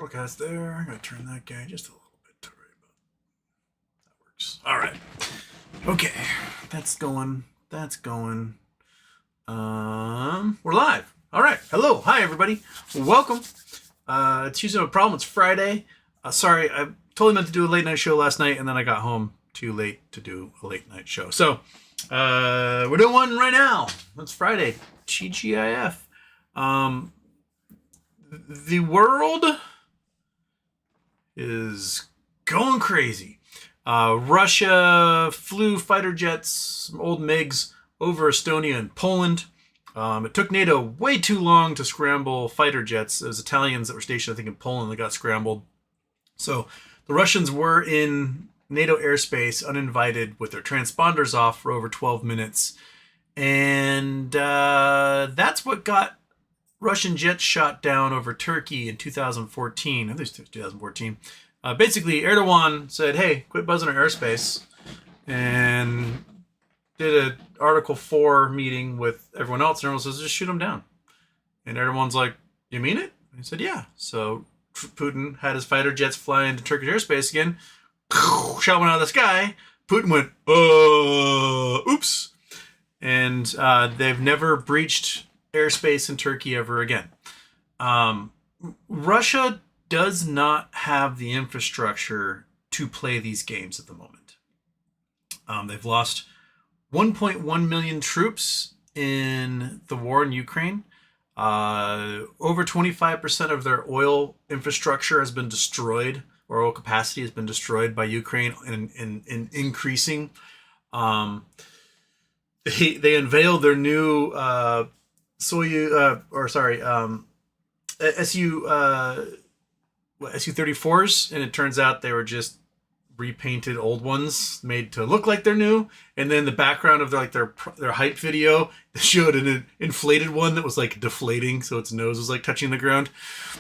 broadcast there. I'm going to turn that guy just a little bit to right about. That works. All right. Okay. That's going. We're live. All right. Hello. Hi, everybody. Welcome. It's usually a problem. It's Friday. Sorry, I totally meant to do a late night show last night, and then I got home too late to do a late night show. So, we're doing one right now. It's Friday. TGIF. The world is going crazy. Russia flew fighter jets, some old MiGs, over Estonia and Poland. It took NATO way too long to scramble fighter jets. It was Italians that were stationed, I think, in Poland that got scrambled. So the Russians were in NATO airspace uninvited with their transponders off for over 12 minutes. And that's what got Russian jets shot down over Turkey in 2014. I think it was 2014. Basically, Erdogan said, hey, quit buzzing our airspace. And did an Article 4 meeting with everyone else. And everyone says, just shoot them down. And everyone's like, you mean it? And he said, yeah. So Putin had his fighter jets fly into Turkish airspace again. Shot one out of the sky. Putin went, oops. And they've never breached airspace in Turkey ever again. Russia does not have the infrastructure to play these games at the moment. They've lost 1.1 million troops in the war in Ukraine. Over 25% of their oil infrastructure has been destroyed, or oil capacity has been destroyed by Ukraine in increasing. They unveiled their new Su-34s, and it turns out they were just repainted old ones made to look like they're new. And then the background of their hype video showed an inflated one that was like deflating, so its nose was like touching the ground.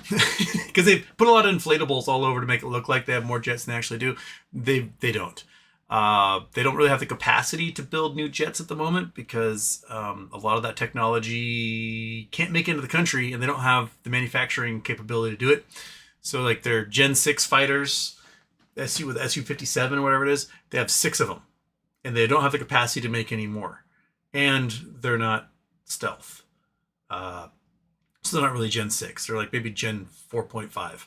Because they put a lot of inflatables all over to make it look like they have more jets than they actually do. They don't. They don't really have the capacity to build new jets at the moment because a lot of that technology can't make it into the country, and they don't have the manufacturing capability to do it. So like their Gen 6 fighters, with Su-57 or whatever it is, they have 6 of them, and they don't have the capacity to make any more. And they're not stealth. So they're not really Gen 6. They're like maybe Gen 4.5.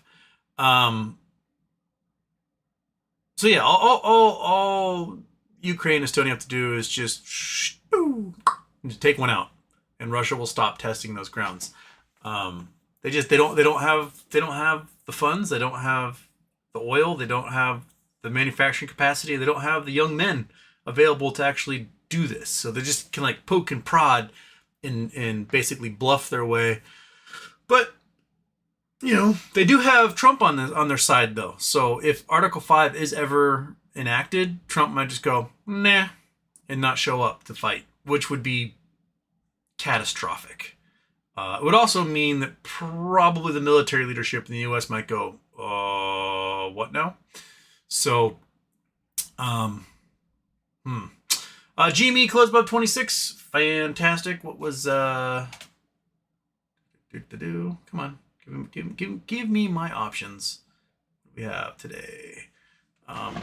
So yeah, all Ukraine and Estonia have to do is just take one out, and Russia will stop testing those grounds. They don't have the funds. They don't have the oil. They don't have the manufacturing capacity. They don't have the young men available to actually do this. So they just can like poke and prod and basically bluff their way. But you know, they do have Trump on their side, though. So if Article 5 is ever enacted, Trump might just go, nah, and not show up to fight, which would be catastrophic. It would also mean that probably the military leadership in the U.S. might go, what now? So, GME closed above 26. Fantastic. What was, come on. Give me my options. What do we have today? Come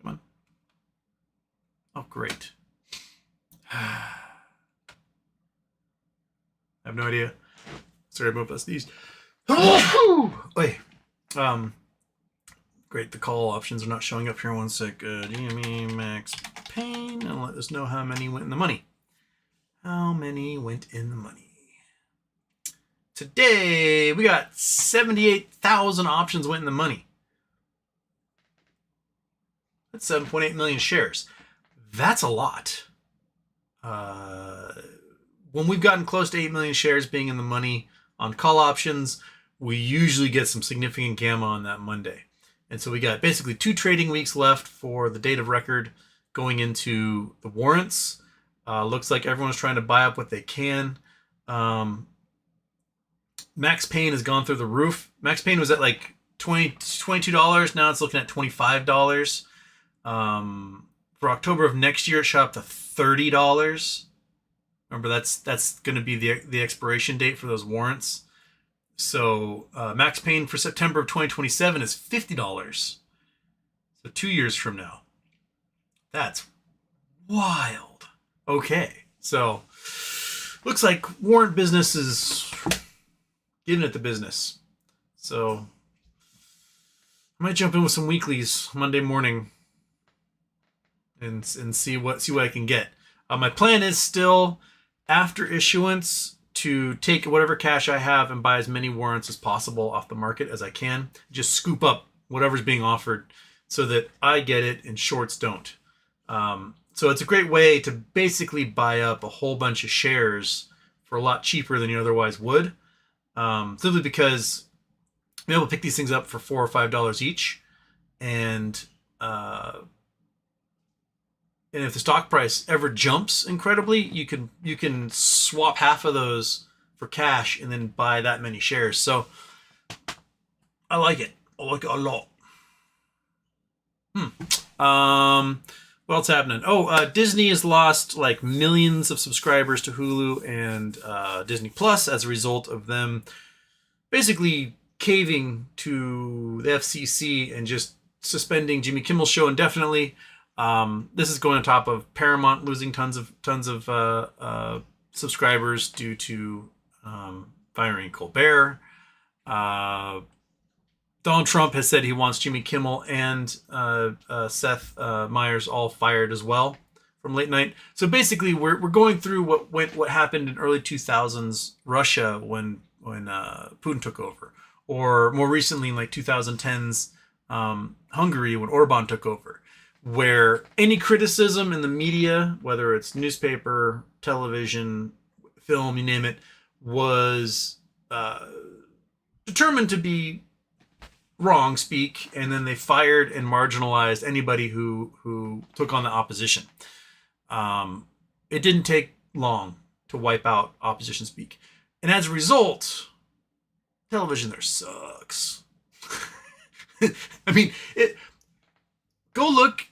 on. Oh, great. I have no idea. Sorry about that sneeze. Wait. Great. The call options are not showing up here. One sec. DME Max Payne, and let us know how many went in the money. How many went in the money? Today, we got 78,000 options went in the money. That's 7.8 million shares. That's a lot. When we've gotten close to 8 million shares being in the money on call options, we usually get some significant gamma on that Monday. And so we got basically 2 trading weeks left for the date of record going into the warrants. Looks like everyone's trying to buy up what they can. Max Payne has gone through the roof. Max Payne was at like $22. Now it's looking at $25. For October of next year, it shot up to $30. Remember, that's going to be the expiration date for those warrants. So max paying for September of 2027 is $50. So 2 years from now. That's wild. Okay, so looks like warrant business is getting at the business. So I might jump in with some weeklies Monday morning and see what I can get. My plan is still after issuance to take whatever cash I have and buy as many warrants as possible off the market as I can. Just scoop up whatever's being offered so that I get it and shorts don't. So it's a great way to basically buy up a whole bunch of shares for a lot cheaper than you otherwise would. Simply because you're able to pick these things up for $4 or $5 each. And if the stock price ever jumps incredibly, you can swap half of those for cash and then buy that many shares. So I like it. I like it a lot. What else happening? Disney has lost like millions of subscribers to Hulu and Disney Plus as a result of them basically caving to the FCC and just suspending Jimmy Kimmel's show indefinitely. This is going on top of Paramount losing tons of subscribers due to firing Colbert. Donald Trump has said he wants Jimmy Kimmel and Seth Meyers all fired as well from late night. So basically, we're going through what happened in early 2000s Russia when Putin took over, or more recently in like 2010s Hungary when Orban took over, where any criticism in the media, whether it's newspaper, television, film, you name it, was determined to be wrong speak, and then they fired and marginalized anybody who took on the opposition. It didn't take long to wipe out opposition speak. And as a result, television there sucks. I mean, go look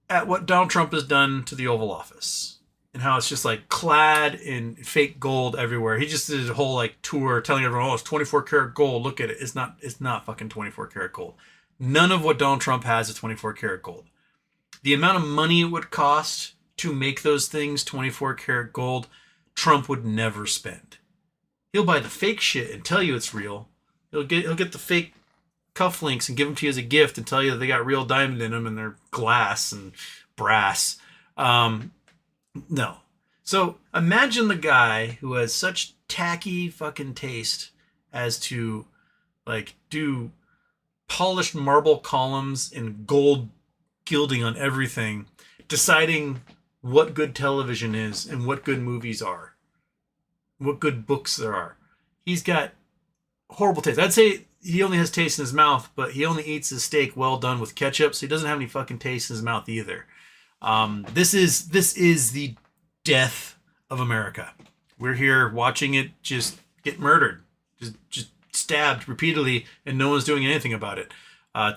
at what Donald Trump has done to the Oval Office and how it's just like clad in fake gold everywhere. He just did a whole like tour telling everyone, oh, it's 24 karat gold. Look at it. It's not fucking 24 karat gold. None of what Donald Trump has is 24 karat gold. The amount of money it would cost to make those things 24 karat gold, Trump would never spend. He'll buy the fake shit and tell you it's real. He'll get the fake cufflinks and give them to you as a gift and tell you that they got real diamond in them and they're glass and brass. No. So imagine the guy who has such tacky fucking taste as to like do polished marble columns and gold gilding on everything, deciding what good television is and what good movies are, what good books there are. He's got horrible taste. I'd say he only has taste in his mouth, but he only eats his steak well done with ketchup, so he doesn't have any fucking taste in his mouth either. This is the death of America. We're here watching it just get murdered, just stabbed repeatedly, and no one's doing anything about it.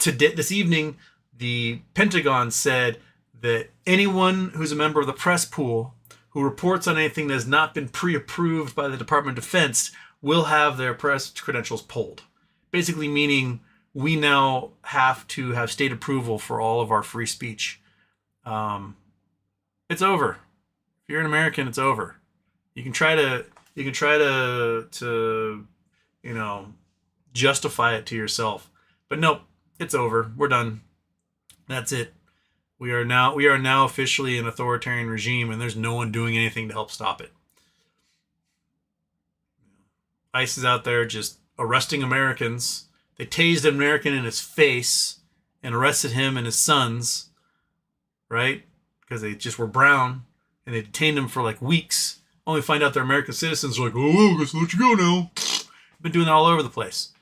This evening, the Pentagon said that anyone who's a member of the press pool who reports on anything that has not been pre-approved by the Department of Defense will have their press credentials pulled. Basically meaning we now have to have state approval for all of our free speech. It's over. If you're an American, it's over. You can try to justify it to yourself, but nope, it's over. We're done. That's it. We are now officially an authoritarian regime, and there's no one doing anything to help stop it. ICE is out there just arresting Americans. They tased an American in his face and arrested him and his sons, right? Because they just were brown, and they detained them for like weeks. Only find out they're American citizens. Like, oh, I guess I'll let you go now. Been doing that all over the place.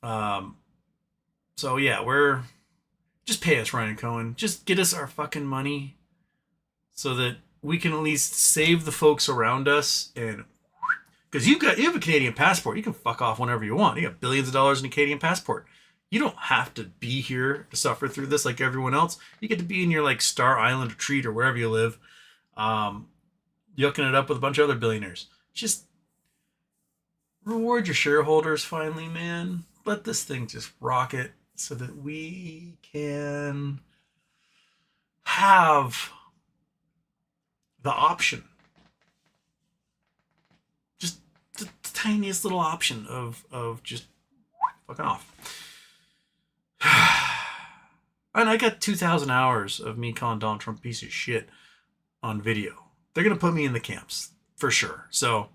So yeah, just pay us, Ryan Cohen. Just get us our fucking money so that we can at least save the folks around us. And because you have a Canadian passport, you can fuck off whenever you want. You got billions of dollars in a Canadian passport. You don't have to be here to suffer through this like everyone else. You get to be in your like Star Island retreat or wherever you live, yucking it up with a bunch of other billionaires. Just reward your shareholders finally, man. Let this thing just rocket so that we can have the option, just the tiniest little option of just fucking off. And I got 2,000 hours of me calling Donald Trump a piece of shit on video. They're gonna put me in the camps for sure. So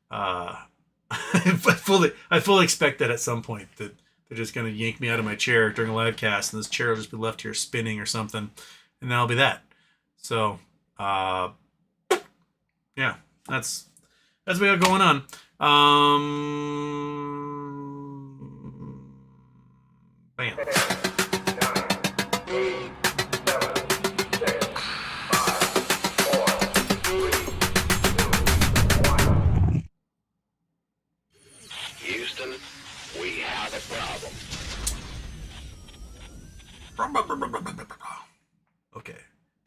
I fully expect that at some point that they're just gonna yank me out of my chair during a live cast, and this chair will just be left here spinning or something, and that'll be that. So yeah, that's what we got going on. Bam. Houston, we have a problem. Okay,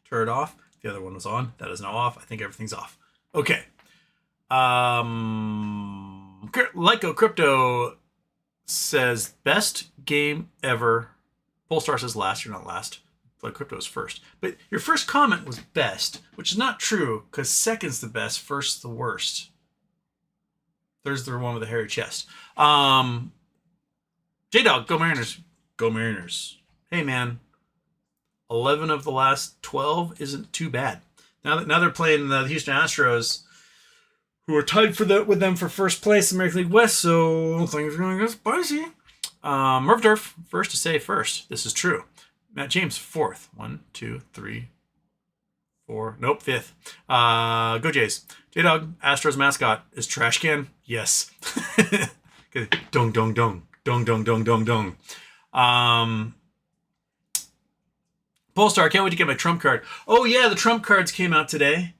turn it off. The other one was on. That is now off. I think everything's off. Okay. Lyco Crypto says best game ever. Polestar says last. You're not last. Lyco Crypto is first. But your first comment was best, which is not true because second's the best, first's the worst. There's the one with the hairy chest. J-Dog, go Mariners. Go Mariners. Hey, man. 11 of the last 12 isn't too bad. Now they're playing the Houston Astros, who are tied with them for first place in American League West, so things are going to get spicy. Merv Durf, first to say first. This is true. Matt James, fourth. 1, 2, 3, 4. Nope, fifth. Go Jays. J-Dog, Astros mascot is trash can. Yes. Dong, dong, dong. Dong, dong, dong, dong, dong. Polestar, can't wait to get my Trump card. Oh, yeah, the Trump cards came out today.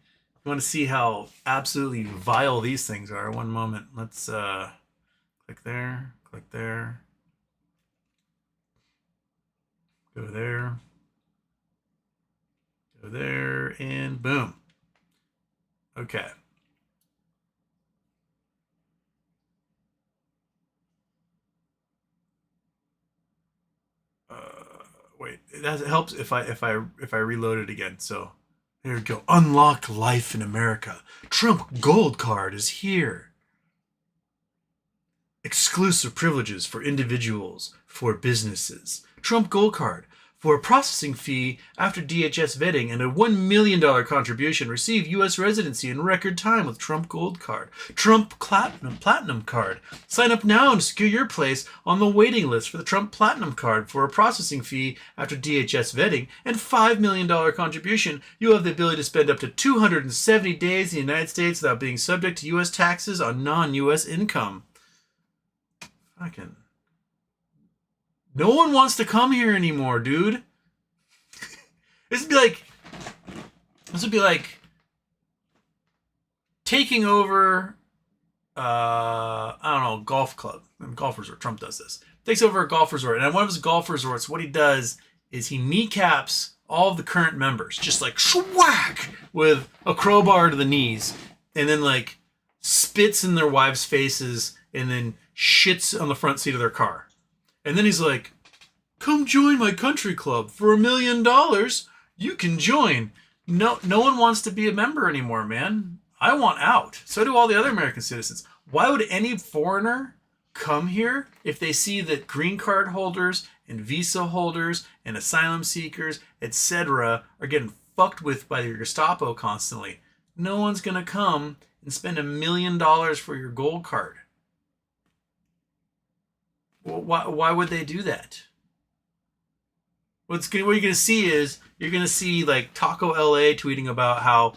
You want to see how absolutely vile these things are? One moment. Let's click there. Click there. Go there. Go there. And boom. Okay. Wait, it helps if I reload it again. So there we go. Unlock life in America. Trump Gold Card is here. Exclusive privileges for individuals, for businesses. Trump Gold Card. For a processing fee after DHS vetting and a $1 million contribution, receive U.S. residency in record time with Trump Gold Card. Trump Platinum Card. Sign up now and secure your place on the waiting list for the Trump Platinum Card. For a processing fee after DHS vetting and $5 million contribution, you have the ability to spend up to 270 days in the United States without being subject to U.S. taxes on non-U.S. income. Fucking... No one wants to come here anymore, dude. This would be like taking over I don't know, golf club. Golf resort. Trump does this. Takes over a golf resort. And at one of his golf resorts, what he does is he kneecaps all of the current members, just like schwack with a crowbar to the knees, and then like spits in their wives' faces and then shits on the front seat of their car. And then he's like, come join my country club. For $1 million, you can join. No one wants to be a member anymore, man. I want out. So do all the other American citizens. Why would any foreigner come here if they see that green card holders and visa holders and asylum seekers, etc., are getting fucked with by your Gestapo constantly? No one's going to come and spend $1 million for your gold card. Why would they do that? What you're going to see is, you're going to see like Taco LA tweeting about how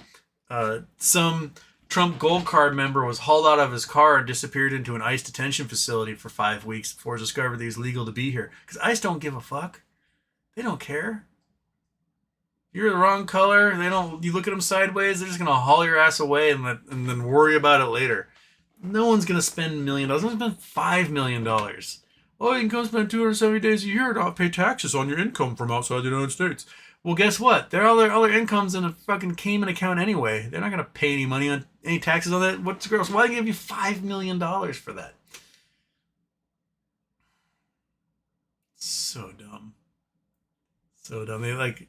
some Trump Gold Card member was hauled out of his car and disappeared into an ICE detention facility for 5 weeks before it was discovered that he was legal to be here. Because ICE don't give a fuck. They don't care. You're the wrong color. You look at them sideways, they're just going to haul your ass away and then worry about it later. No one's going to spend $1 million. No one's going to spend $5 million. Oh, you can come spend 270 days a year and not pay taxes on your income from outside the United States. Well, guess what? Their other income's in a fucking Cayman account anyway. They're not gonna pay any money on any taxes on that. What's gross? Why give you $5 million for that? So dumb. So dumb. They like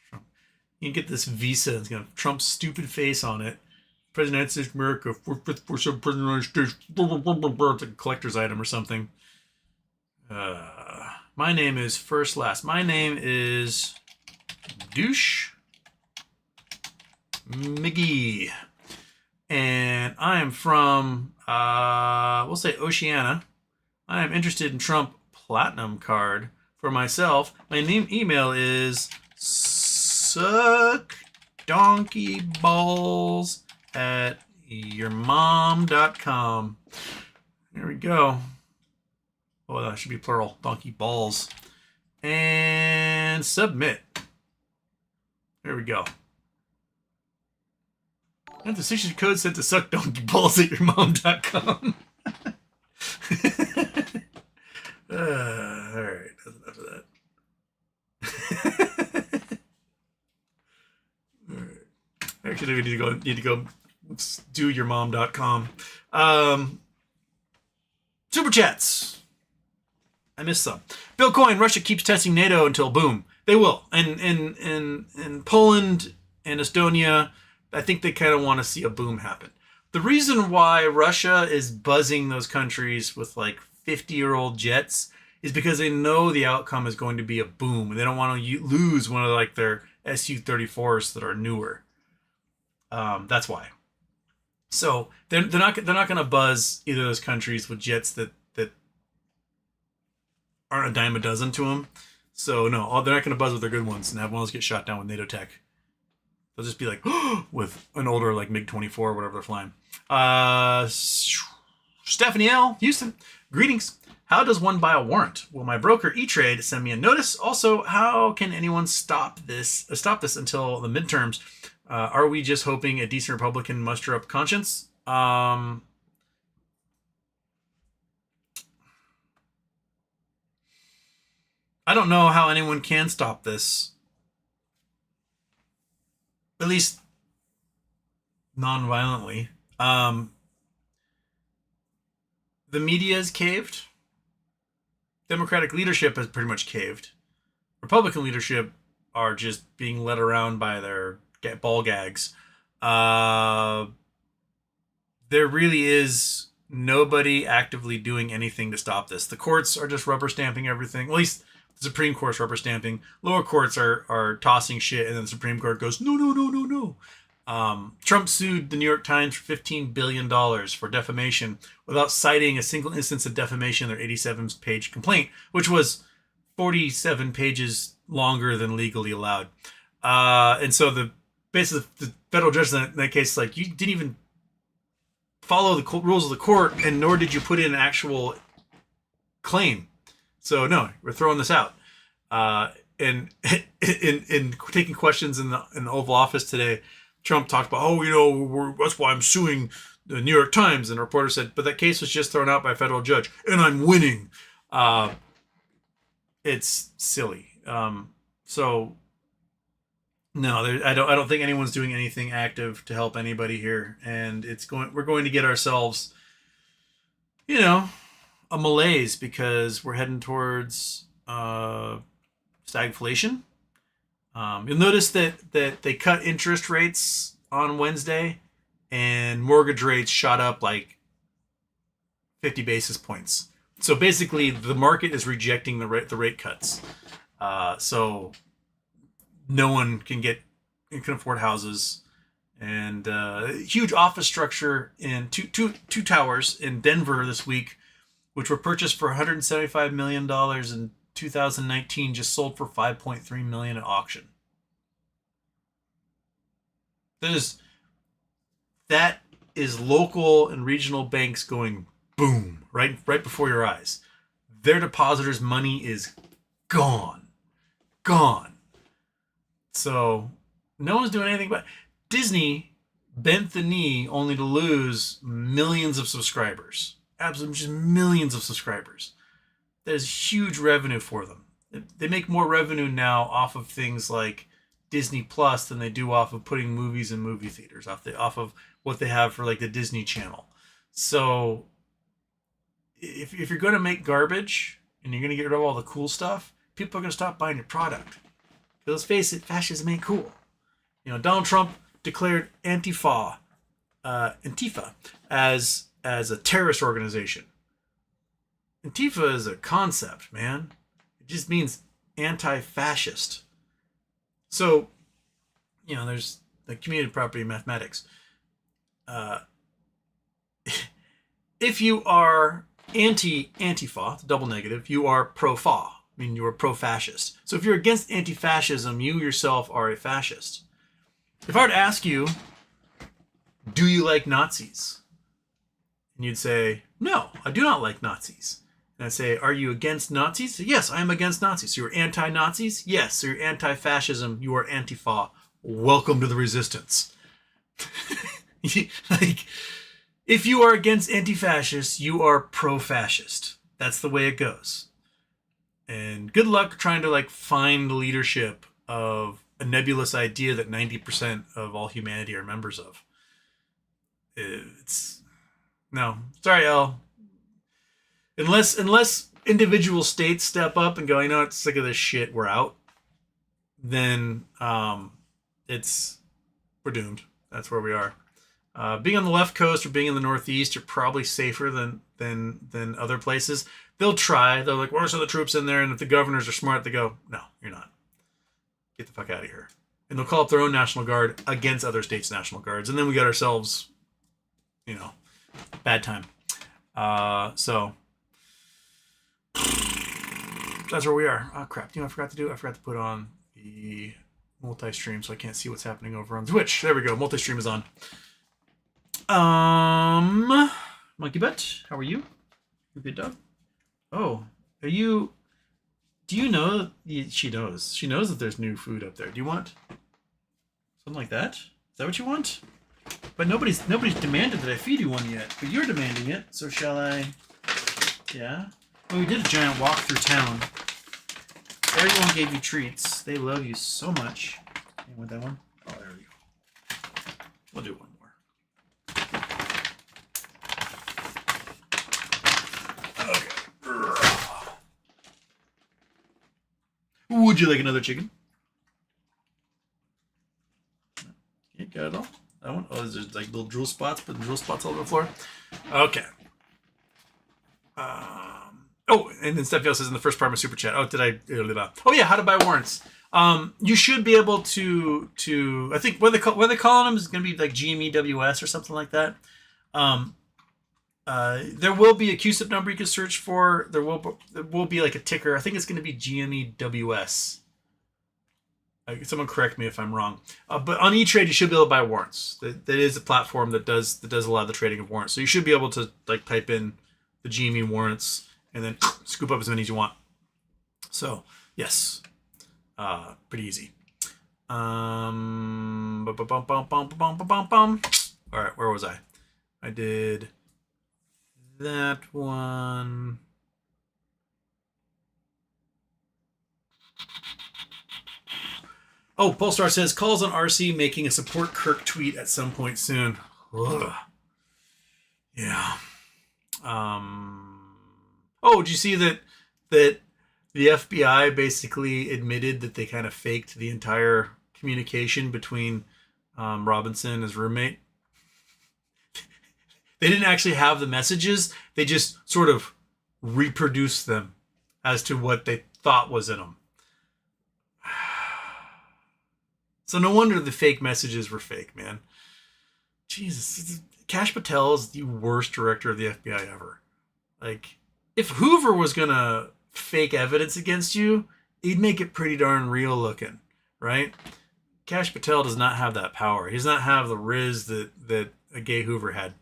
Trump. You can get this visa. It's gonna have Trump's stupid face on it. President of the United States of America, 4/5 President of the United States. It's like a collector's item or something. My name is first last. My name is Douche McGee. And I am from, we'll say Oceania. I am interested in Trump Platinum card for myself. My email is suckdonkeyballs@yourmom.com. There we go. Oh, that should be plural. Donkey balls. And submit. There we go. And the 6-digit code sent to suckdonkeyballs@yourmom.com. Alright, that's enough of that. Alright. Actually, we need to go do yourmom.com. Super chats. I missed some. Bill Coyne, Russia keeps testing NATO until boom. They will. And in Poland and Estonia, I think they kind of want to see a boom happen. The reason why Russia is buzzing those countries with like 50-year-old jets is because they know the outcome is going to be a boom. And they don't want to lose one of like their Su-34s that are newer. That's why. So they're not going to buzz either of those countries with jets that aren't a dime a dozen to them. So no, they're not going to buzz with their good ones and have one of those get shot down with NATO tech. They'll just be like, with an older like MiG-24 or whatever they're flying. Stephanie L. Houston, greetings. How does one buy a warrant? Will my broker E-Trade send me a notice? Also, how can anyone stop this until the midterms? Are we just hoping a decent Republican muster up conscience? I don't know how anyone can stop this. At least non-violently. The media has caved. Democratic leadership has pretty much caved. Republican leadership are just being led around by their ball gags. There really is nobody actively doing anything to stop this. The courts are just rubber stamping everything. At least the Supreme Court's rubber stamping. Lower courts are tossing shit, and then the Supreme Court goes, no. Trump sued the New York Times for $15 billion for defamation without citing a single instance of defamation in their 87-page complaint, which was 47 pages longer than legally allowed. And so the federal judge in that case is like, you didn't even follow the rules of the court, and nor did you put in an actual claim. So no, we're throwing this out. And in taking questions in the Oval Office today, Trump talked about, that's why I'm suing the New York Times. And a reporter said, but that case was just thrown out by a federal judge, and I'm winning. It's silly. So no, I don't think anyone's doing anything active to help anybody here, and we're going to get ourselves, a malaise because we're heading towards stagflation. You'll notice that they cut interest rates on Wednesday, and mortgage rates shot up like 50 basis points. So basically, the market is rejecting the rate cuts. So no one can afford houses, and huge office structure in two towers in Denver this week, which were purchased for $175 million in 2019, just sold for $5.3 million at auction. That is local and regional banks going boom right before your eyes. Their depositors' money is gone. So no one's doing anything. But Disney bent the knee only to lose millions of subscribers. Absolutely, just millions of subscribers. That is huge revenue for them. They make more revenue now off of things like Disney Plus than they do off of putting movies in movie theaters, off of what they have for like the Disney Channel. So if you're going to make garbage and you're going to get rid of all the cool stuff, people are going to stop buying your product. Let's face it, fascism ain't cool. Donald Trump declared Antifa as a terrorist organization. Antifa is a concept, man. It just means anti-fascist. So, there's the community property mathematics. If you are anti-Antifa, double negative, you are pro-fa. I mean, you are pro-fascist. So if you're against anti-fascism, you yourself are a fascist. If I were to ask you, do you like Nazis? And you'd say, no, I do not like Nazis. And I'd say, are you against Nazis? Yes, I am against Nazis. So you're anti-Nazis? Yes. So you're anti-fascism. You are Antifa. Welcome to the resistance. Like, if you are against anti-fascists, you are pro-fascist. That's the way it goes. And good luck trying to find leadership of a nebulous idea that 90% of all humanity are members of. No, sorry, L. Unless individual states step up and go, it's sick of this shit, we're out. Then we're doomed. That's where we are. Being on the left coast or being in the Northeast, you're probably safer than other places. They'll try. They're like, where's the troops in there? And if the governors are smart, they go, no, you're not. Get the fuck out of here. And they'll call up their own National Guard against other states' National Guards. And then we got ourselves, bad time. So that's where we are. Oh, crap. I forgot to put on the multi-stream so I can't see what's happening over on Twitch. There we go. Multi-stream is on. Monkey Butt, how are you? You good dog? Oh, do you know? She knows. She knows that there's new food up there. Do you want something like that? Is that what you want? But nobody's demanded that I feed you one yet. But you're demanding it, so shall I? Yeah. Well, we did a giant walk through town. Everyone gave you treats. They love you so much. You want that one? Oh, there we go. We'll do one more. Would you like another chicken? You got it all? That one? Oh, there's little drool spots. Putting drool spots all over the floor. Okay. And then Steph says in the first part of my super chat. Oh, did I? Oh yeah, how to buy warrants. You should be able to. I think what they're calling them is going to be like GMEWS or something like that. There will be a QSIP number you can search for. There will be like a ticker. I think it's going to be GMEWS. Someone correct me if I'm wrong. But on E-Trade, you should be able to buy warrants. That is a platform that does a lot of the trading of warrants. So you should be able to type in the GME warrants and then scoop up as many as you want. So yes, pretty easy. All right, where was I? I did that one. Oh, Polestar says calls on RC making a support Kirk tweet at some point soon. Ugh. Yeah. Oh, did you see that the FBI basically admitted that they kind of faked the entire communication between Robinson and his roommate? They didn't actually have the messages. They just sort of reproduced them as to what they thought was in them. So no wonder the fake messages were fake, man. Jesus. Kash Patel is the worst director of the FBI ever. Like, if Hoover was going to fake evidence against you, he'd make it pretty darn real looking, right? Kash Patel does not have that power. He does not have the riz that a gay Hoover had.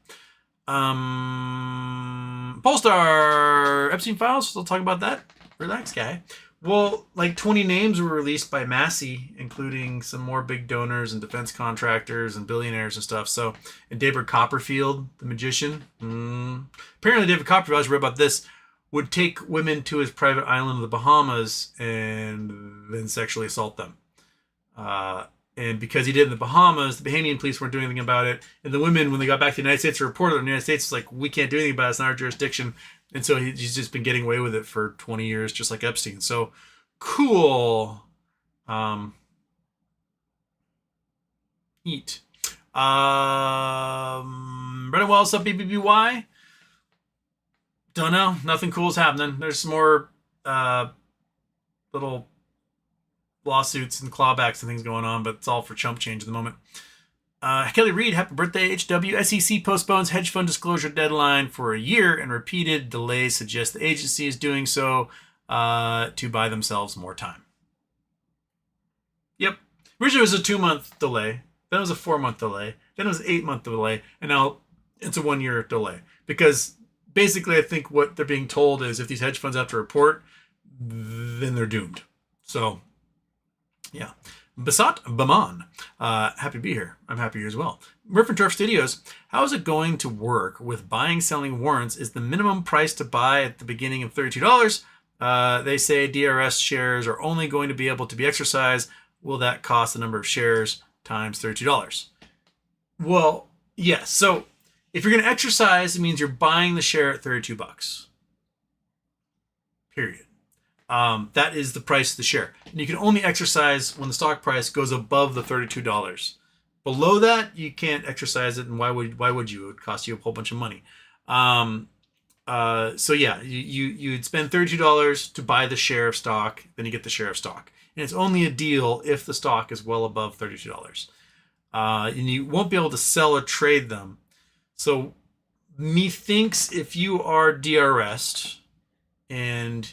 Polestar, Epstein files, we'll talk about that. Relax, guy. Well, 20 names were released by Massey, including some more big donors and defense contractors and billionaires and stuff. So, and David Copperfield, the magician. Apparently, David Copperfield, I read about this, would take women to his private island of the Bahamas and then sexually assault them. And because he did in the Bahamas, the Bahamian police weren't doing anything about it. And the women, when they got back to the United States, reported it. The United States was like, we can't do anything about it. It's not our jurisdiction. And so he's just been getting away with it for 20 years, just like Epstein. So cool. Eat. Brennan Wells, up BBBY? Don't know. Nothing cool is happening. There's some more little lawsuits and clawbacks and things going on, but it's all for chump change at the moment. Kelly Reed, happy birthday. HW, SEC postpones hedge fund disclosure deadline for a year, and repeated delays suggest the agency is doing so to buy themselves more time. Yep. Originally it was a 2-month delay, then it was a 4-month delay, then it was an 8-month delay, and now it's a 1-year delay. Because basically I think what they're being told is if these hedge funds have to report, then they're doomed. So, yeah. Basat Baman, happy to be here. I'm happy here as well. Murph and Turf Studios, how is it going to work with buying, selling warrants? Is the minimum price to buy at the beginning of $32? They say DRS shares are only going to be able to be exercised. Will that cost the number of shares times $32? Well, yes. So if you're going to exercise, it means you're buying the share at $32. Period. That is the price of the share. And you can only exercise when the stock price goes above the $32. Below that, you can't exercise it, and why would you? It would cost you a whole bunch of money. So yeah, you'd spend $32 to buy the share of stock, then you get the share of stock. And it's only a deal if the stock is well above $32. And you won't be able to sell or trade them. So methinks if you are DRS'd and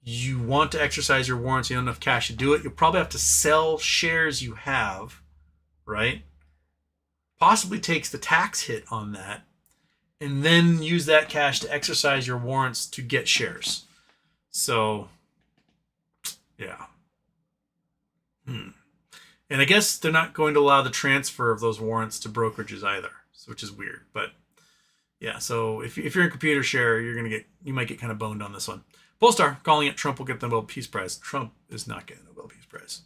you want to exercise your warrants, you don't have enough cash to do it, you'll probably have to sell shares you have, right? Possibly takes the tax hit on that, and then use that cash to exercise your warrants to get shares. So, yeah. And I guess they're not going to allow the transfer of those warrants to brokerages either, which is weird. But yeah, so if you're in computer share, you might get kind of boned on this one. Polestar calling it Trump will get the Nobel Peace Prize. Trump is not getting the Nobel Peace Prize.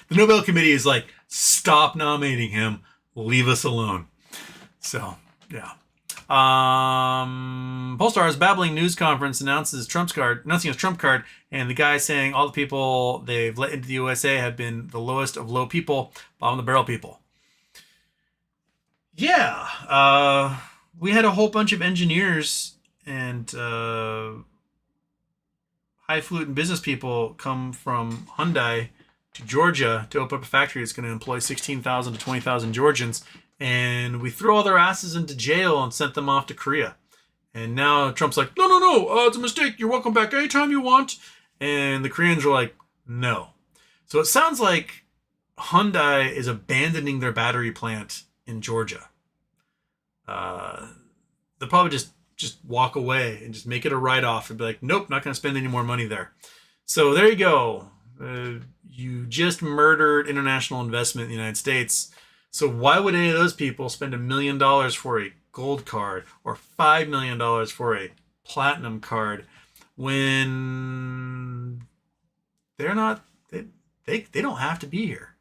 The Nobel Committee is like, stop nominating him. Leave us alone. So, yeah. Polestar's babbling news conference announcing his Trump card, and the guy saying all the people they've let into the USA have been the lowest of low people, bottom of the barrel people. Yeah. We had a whole bunch of engineers and highfalutin business people come from Hyundai to Georgia to open up a factory that's going to employ 16,000 to 20,000 Georgians. And we threw all their asses into jail and sent them off to Korea. And now Trump's like, no, it's a mistake. You're welcome back anytime you want. And the Koreans are like, no. So it sounds like Hyundai is abandoning their battery plant in Georgia. They'll probably just walk away and just make it a write-off and be like, nope, not going to spend any more money there. So there you go. You just murdered international investment in the United States. So why would any of those people spend $1 million for a gold card or $5 million for a platinum card when they're not, they don't have to be here.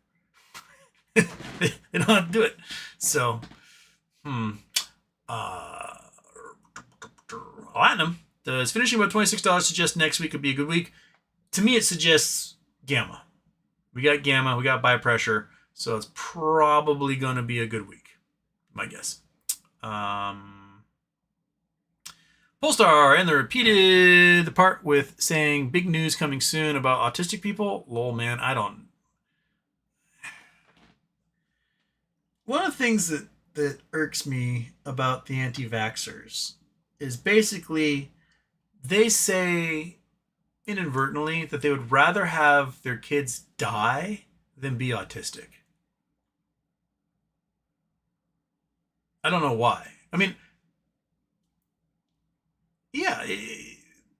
They don't have to do it. So, Platinum does finishing about $26 suggest next week would be a good week. To me, it suggests Gamma. We got Gamma, we got buy pressure, so it's probably going to be a good week, my guess. Polestar, and they repeated the part with saying big news coming soon about autistic people. Lol, man, I don't. One of the things that irks me about the anti-vaxxers is basically they say inadvertently that they would rather have their kids die than be autistic. I don't know why. I mean, yeah,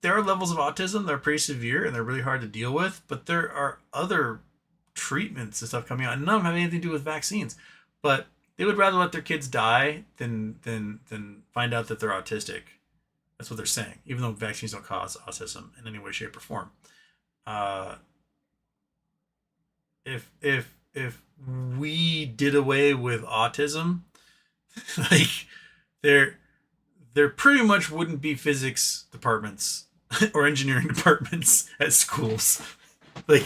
there are levels of autism that are pretty severe and they're really hard to deal with, but there are other treatments and stuff coming out, and none of them have anything to do with vaccines. But they would rather let their kids die than find out that they're autistic. That's what they're saying, even though vaccines don't cause autism in any way, shape, or form. Uh, if we did away with autism, like there pretty much wouldn't be physics departments or engineering departments at schools. Like,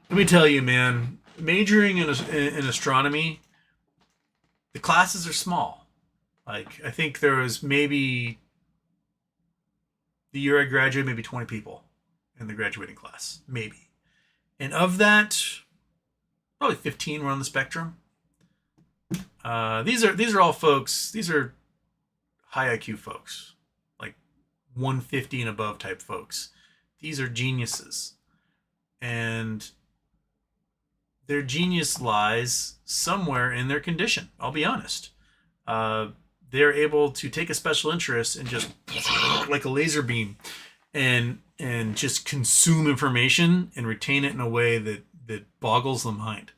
let me tell you, man, majoring in astronomy, the classes are small. Like, I think there was maybe the year I graduated, maybe 20 people in the graduating class, maybe. And of that, probably 15 were on the spectrum. These are all folks. These are high IQ folks, like 150 and above type folks. These are geniuses, and their genius lies somewhere in their condition. I'll be honest. They're able to take a special interest and just like a laser beam, and just consume information and retain it in a way that boggles the mind.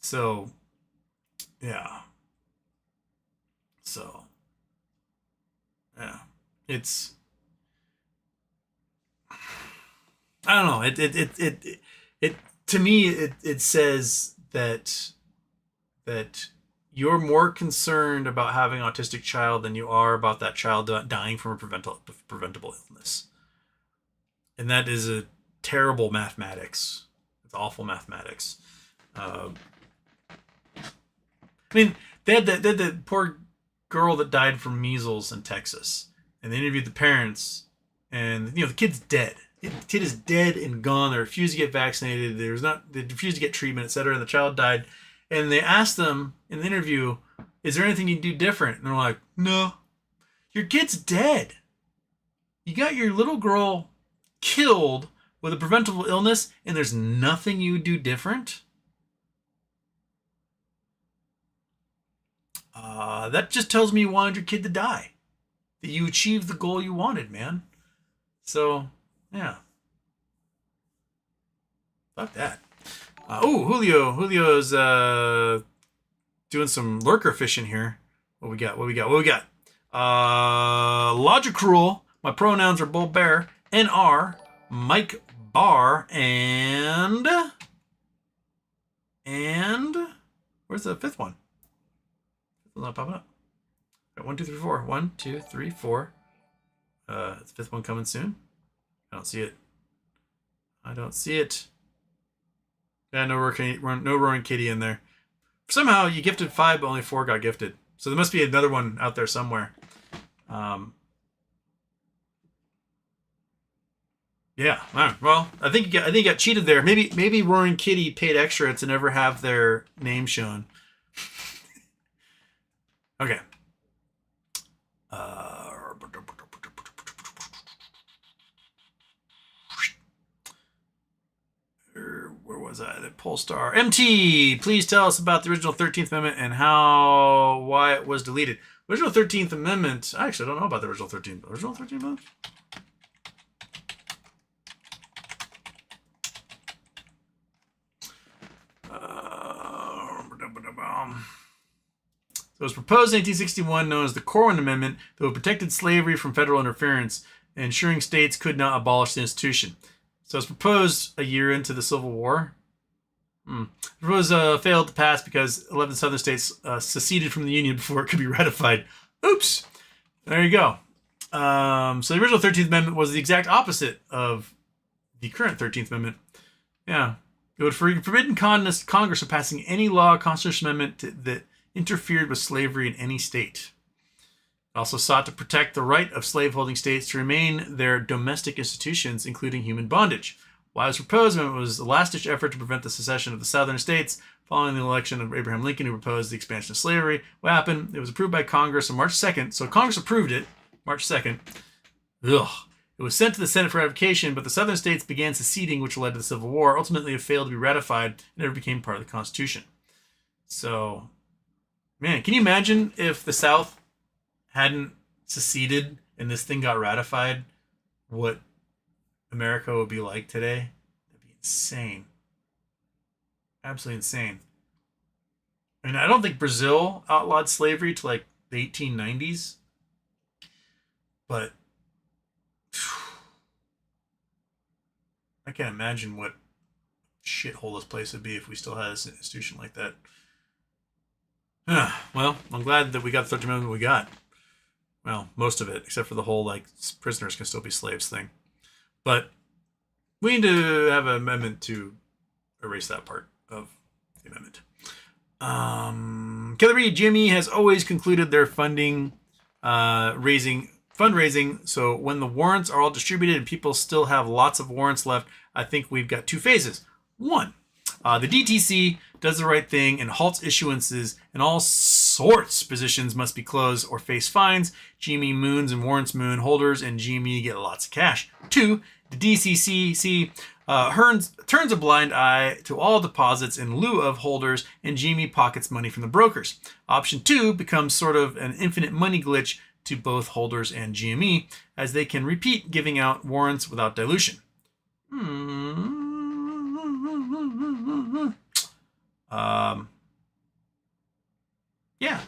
So, yeah. So, yeah, it's, I don't know. It to me it says that you're more concerned about having an autistic child than you are about that child dying from a preventable illness. And that is a terrible mathematics. It's awful mathematics. I mean, they had that poor girl that died from measles in Texas, and they interviewed the parents, and the kid's dead. The kid is dead and gone. They refused to get vaccinated. They refused to get treatment, etc. And the child died. And they asked them in the interview, "Is there anything you do different?" And they're like, "No, your kid's dead. You got your little girl killed with a preventable illness, and there's nothing you do different." That just tells me you wanted your kid to die. That you achieved the goal you wanted, man. So, yeah. Fuck that. Julio's doing some lurker fishing here. What we got? Logic Rule. My pronouns are Bull Bear. NR. Mike Barr. And where's the fifth one? It's not popping up. 1, 2, 3, 4. 1, 2, 3, 4. Is the fifth one coming soon? I don't see it. Yeah, no roaring kitty in there. Somehow you gifted 5, but only 4 got gifted. So there must be another one out there somewhere. Yeah. All right. Well, I think you got cheated there. Maybe Roaring Kitty paid extra to never have their name shown. Okay. Where was I? The Polestar. MT, please tell us about the original 13th Amendment and why it was deleted. Original 13th Amendment. I actually don't know about the original 13th Amendment. So it was proposed in 1861, known as the Corwin Amendment, that would protected slavery from federal interference, ensuring states could not abolish the institution. So it was proposed a year into the Civil War. The proposal failed to pass because 11 southern states seceded from the Union before it could be ratified. Oops. There you go. So the original 13th Amendment was the exact opposite of the current 13th Amendment. Yeah. It would forbidden Congress from passing any law, constitutional amendment that interfered with slavery in any state. It also sought to protect the right of slaveholding states to remain their domestic institutions, including human bondage. Why it was proposed, it was a last-ditch effort to prevent the secession of the southern states following the election of Abraham Lincoln, who proposed the expansion of slavery. What happened? It was approved by Congress on March 2nd. So Congress approved it March 2nd. Ugh. It was sent to the Senate for ratification, but the southern states began seceding, which led to the Civil War. Ultimately, it failed to be ratified and never became part of the Constitution. So, man, can you imagine if the South hadn't seceded and this thing got ratified? What America would be like today? That'd be insane. Absolutely insane. I mean, I don't think Brazil outlawed slavery to like the 1890s. But I can't imagine what shithole this place would be if we still had an institution like that. Well, I'm glad that we got the 13 million we got. Well, most of it, except for the whole like prisoners can still be slaves thing. But we need to have an amendment to erase that part of the amendment. Kelly Jimmy has always concluded their fundraising. So when the warrants are all distributed and people still have lots of warrants left, I think we've got two phases. One, the DTC does the right thing and halts issuances, and all sorts positions must be closed or face fines. GME moons and warrants moon holders and GME get lots of cash. Two, the DCCC turns a blind eye to all deposits in lieu of holders, and GME pockets money from the brokers. Option two becomes sort of an infinite money glitch to both holders and GME, as they can repeat giving out warrants without dilution. Yeah.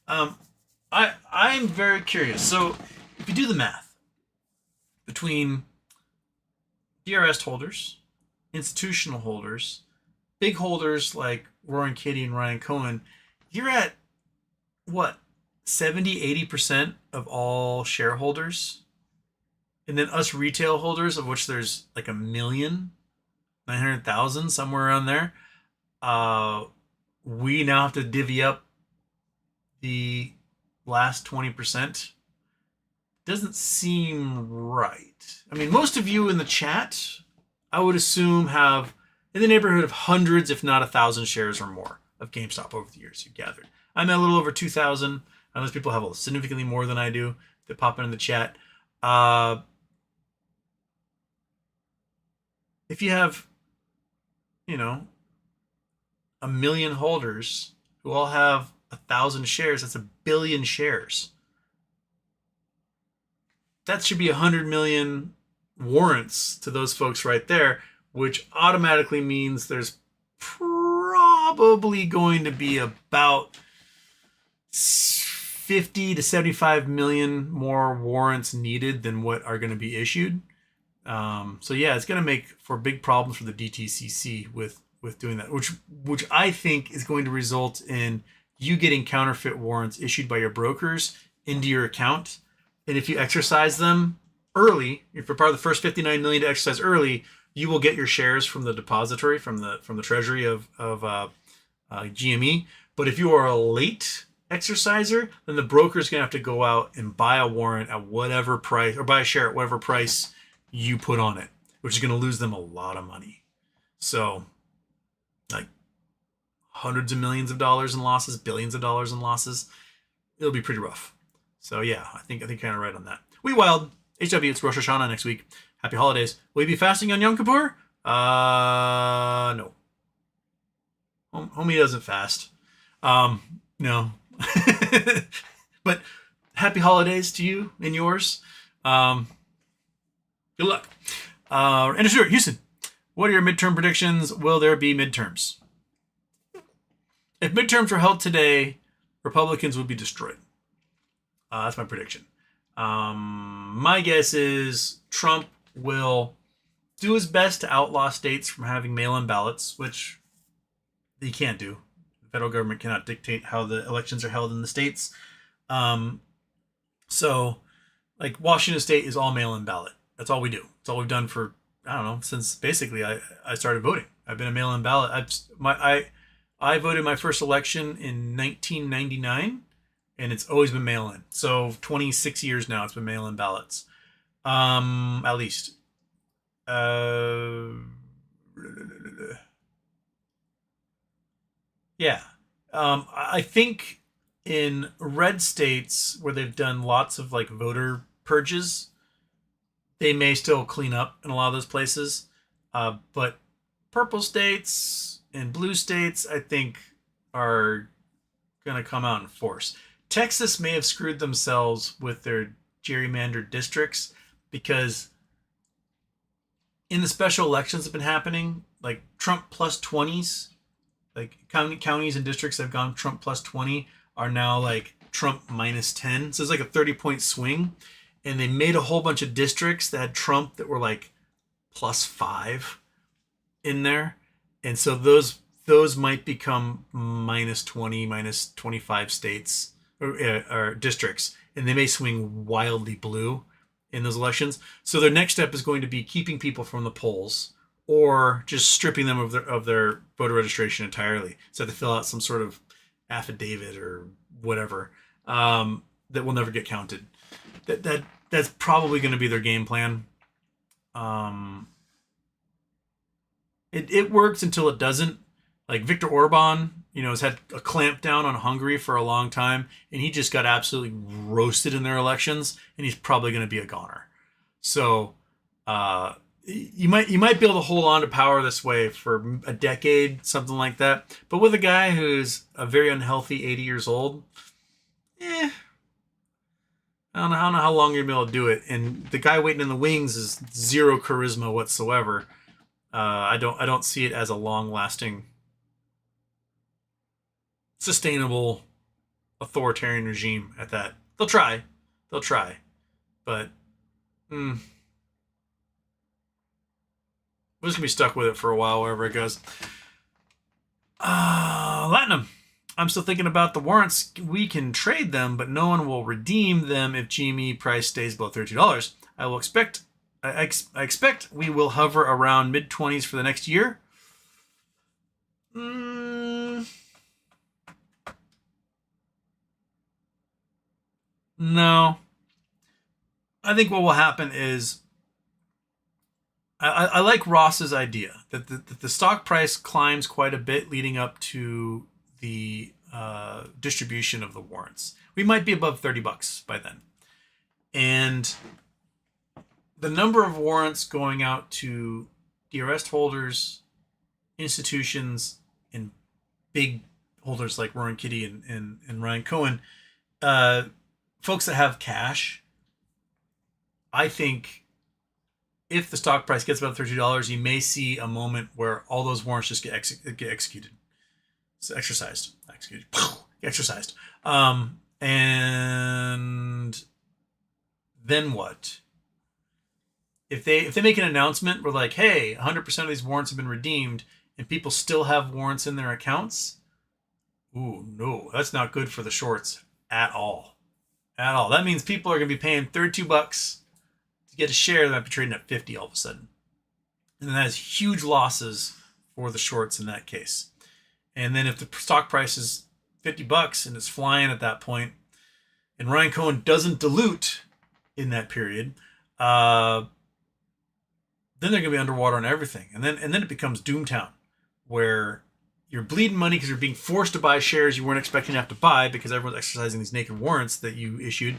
I'm very curious. So if you do the math between DRS holders, institutional holders, big holders like Roaring Kitty and Ryan Cohen, you're at what, 70-80% of all shareholders? And then us retail holders, of which there's like 1,900,000, somewhere around there. We now have to divvy up the last 20%. Doesn't seem right. I mean, most of you in the chat, I would assume, have in the neighborhood of hundreds, if not 1,000 shares or more of GameStop over the years you've gathered. I'm at a little over 2,000. Unless people have significantly more than I do that pop in the chat. If you have, 1 million holders who all have 1,000 shares, that's 1 billion shares. That should be 100 million warrants to those folks right there, which automatically means there's probably going to be about 50 to 75 million more warrants needed than what are going to be issued. So yeah, it's going to make for big problems for the DTCC with doing that, which I think is going to result in you getting counterfeit warrants issued by your brokers into your account. And if you exercise them early, if you're part of the first 59 million to exercise early, you will get your shares from the depository, from the treasury of GME. But if you are a late exerciser, then the broker is going to have to go out and buy a warrant at whatever price, or buy a share at whatever price you put on it, which is going to lose them a lot of money. So, like hundreds of millions of dollars in losses, billions of dollars in losses. It'll be pretty rough. So yeah, I think kind of right on that. We wild. HW, it's Rosh Hashanah next week. Happy holidays. Will you be fasting on Yom Kippur? No. Homie doesn't fast. No. But happy holidays to you and yours. Good luck. Andrew Stewart, Houston. What are your midterm predictions? Will there be midterms? If midterms were held today, Republicans would be destroyed. That's my prediction. My guess is Trump will do his best to outlaw states from having mail-in ballots, which he can't do. The federal government cannot dictate how the elections are held in the states. So, like, Washington State is all mail-in ballot. That's all we do. It's all we've done for, I don't know, since basically I started voting. I've been a mail-in ballot. I voted my first election in 1999, and it's always been mail-in. So 26 years now, it's been mail-in ballots, at least. Yeah. I think in red states where they've done lots of like voter purges, they may still clean up in a lot of those places. But purple states and blue states, I think, are going to come out in force. Texas may have screwed themselves with their gerrymandered districts because in the special elections that have been happening, like Trump plus 20s, like counties and districts that have gone Trump plus 20 are now like Trump minus 10. So it's like a 30-point swing. and they made a whole bunch of districts that had Trump that were like +5 in there, and so those might become -20, -25 states or districts, and they may swing wildly blue in those elections. So their next step is going to be keeping people from the polls or just stripping them of their voter registration entirely. So they fill out some sort of affidavit or whatever that will never get counted. That's probably going to be their game plan. It works until it doesn't. Like Viktor Orban, has had a clampdown on Hungary for a long time, and he just got absolutely roasted in their elections, and he's probably going to be a goner. So you might be able to hold on to power this way for a decade, something like that. But with a guy who's a very unhealthy 80 years old, I don't know how long you're gonna be able to do it. And the guy waiting in the wings is zero charisma whatsoever. I don't see it as a long-lasting, sustainable, authoritarian regime at that. They'll try, but we're just gonna be stuck with it for a while wherever it goes. Latinum. I'm still thinking about the warrants. We can trade them, but no one will redeem them if GME price stays below $32. I expect we will hover around mid-20s for the next year. No. I think what will happen is I like Ross's idea that the stock price climbs quite a bit leading up to the distribution of the warrants. We might be above $30 by then. And the number of warrants going out to DRS holders, institutions, and big holders like Roaring Kitty and Ryan Cohen, folks that have cash, I think if the stock price gets above $30, you may see a moment where all those warrants just get executed. So exercised. And then what? If they make an announcement where like, hey, 100% of these warrants have been redeemed, and people still have warrants in their accounts, ooh, no, that's not good for the shorts at all. That means people are going to be paying $32 to get a share that might be trading at 50 all of a sudden. And then that has huge losses for the shorts in that case. And then if the stock price is $50 and it's flying at that point, and Ryan Cohen doesn't dilute in that period, then they're going to be underwater on everything. And then it becomes Doomtown, where you're bleeding money because you're being forced to buy shares you weren't expecting to have to buy because everyone's exercising these naked warrants that you issued.